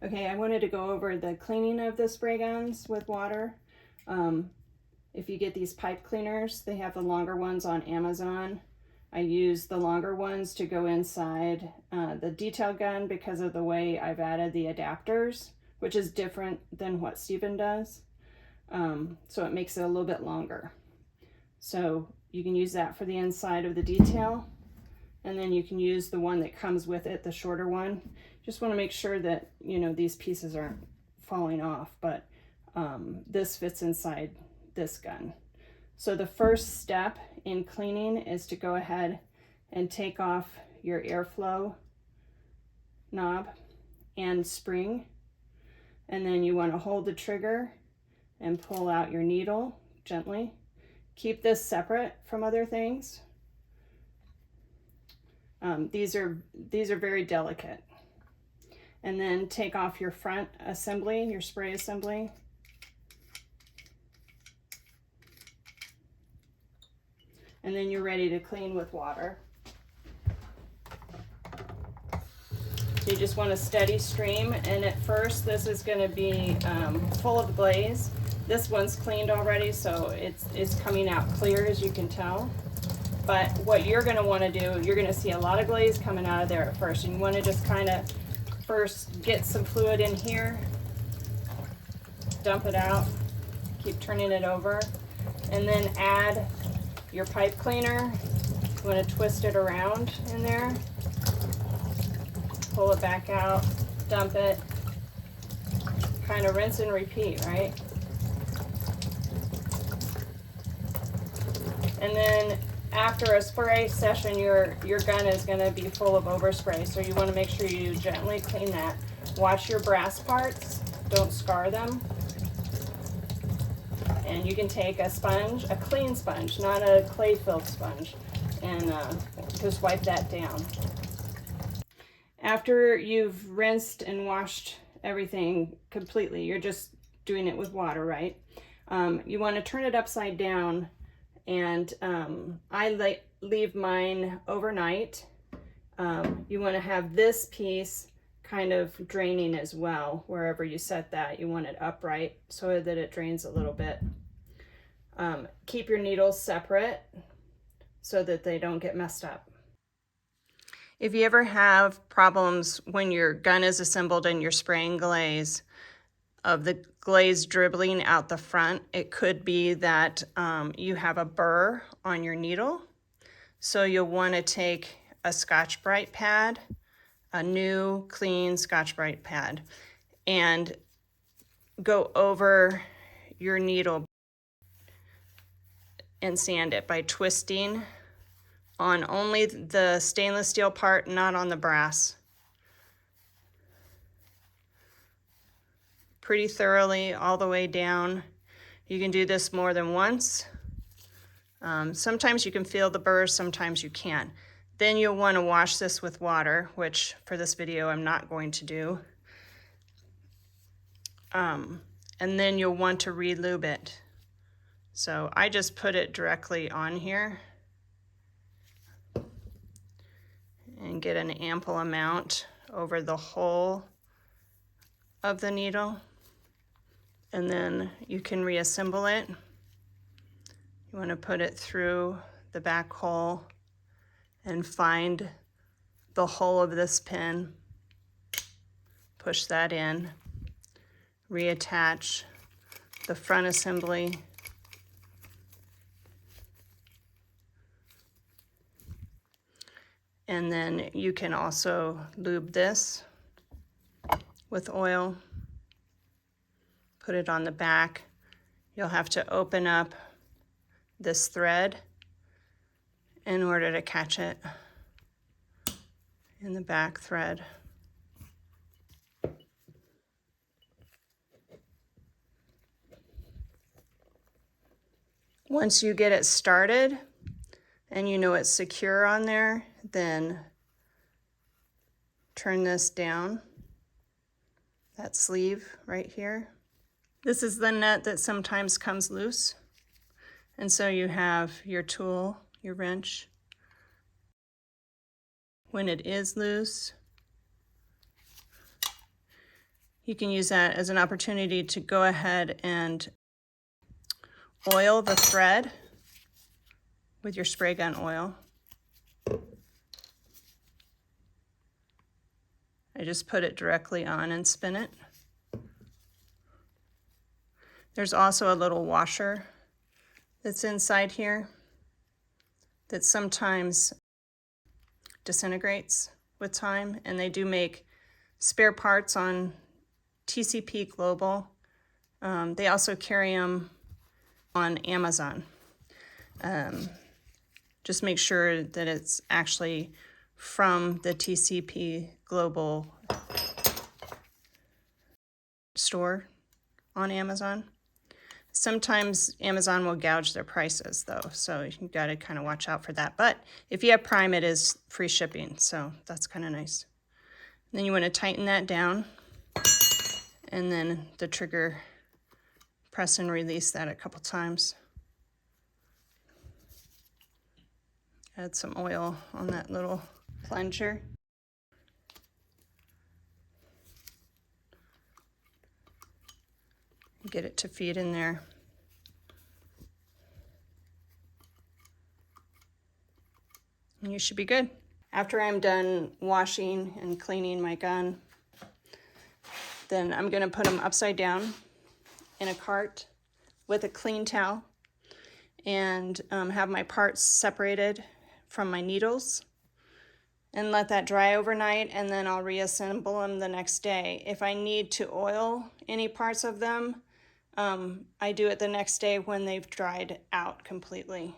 Okay, I wanted to go over the cleaning of the spray guns with water. If you get these pipe cleaners, they have the longer ones on Amazon. I use the longer ones to go inside the detail gun because of the way I've added the adapters, which is different than what Stephen does. So it makes it a little bit longer. So you can use that for the inside of the detail, and then you can use the one that comes with it, the shorter one. Just want to make sure that, you know, these pieces aren't falling off, but this fits inside this gun. So the first step in cleaning is to go ahead and take off your airflow knob and spring, and then you want to hold the trigger and pull out your needle gently. Keep this separate from other things. These are very delicate. And then take off your front assembly, your spray assembly. And then you're ready to clean with water. So you just want a steady stream, and at first this is going to be full of glaze. This one's cleaned already, so it's coming out clear, as you can tell. But what you're going to want to do, you're going to see a lot of glaze coming out of there at first, and you want to just kind of first get some fluid in here, dump it out, keep turning it over, and then add your pipe cleaner. You want to twist it around in there, pull it back out, dump it, kind of rinse and repeat, right? And then after a spray session, your gun is going to be full of overspray, so you want to make sure you gently clean that. Watch your brass parts, don't scar them. And you can take a sponge, a clean sponge, not a clay-filled sponge, and just wipe that down. After you've rinsed and washed everything completely, you're just doing it with water, right? You want to turn it upside down, and I leave mine overnight. You want to have this piece kind of draining as well. Wherever you set that, you want it upright so that it drains a little bit. Keep your needles separate so that they don't get messed up. If you ever have problems when your gun is assembled and you're spraying glaze, of the glaze dribbling out the front, it could be that you have a burr on your needle. So you'll want to take a Scotch-Brite pad, a new clean Scotch-Brite pad, and go over your needle and sand it by twisting on only the stainless steel part, not on the brass. Pretty thoroughly all the way down. You can do this more than once. Sometimes you can feel the burrs, sometimes you can't. Then you'll want to wash this with water, which for this video I'm not going to do. And then you'll want to re-lube it. So I just put it directly on here and get an ample amount over the whole of the needle. And then you can reassemble it. You want to put it through the back hole and find the hole of this pin. Push that in. Reattach the front assembly. And then you can also lube this with oil. Put it on the back. You'll have to open up this thread in order to catch it in the back thread. Once you get it started and you know it's secure on there, then turn this down, that sleeve right here. This is the nut that sometimes comes loose. And so you have your tool, your wrench. When it is loose, You can use that as an opportunity to go ahead and oil the thread with your spray gun oil. I just put it directly on and spin it. There's also a little washer that's inside here that sometimes disintegrates with time, and they do make spare parts on TCP Global. They also carry them on Amazon. Just make sure that it's actually from the TCP Global store on Amazon. Sometimes Amazon will gouge their prices though, so you got to kind of watch out for that. But if you have Prime, it is free shipping, so that's kind of nice. And then you want to tighten that down, and then the trigger, press and release that a couple times. Add some oil on that little plunger. Get it to feed in there. And you should be good. After I'm done washing and cleaning my gun, then I'm gonna put them upside down in a cart with a clean towel and have my parts separated from my needles and let that dry overnight, and then I'll reassemble them the next day. If I need to oil any parts of them, I do it the next day when they've dried out completely.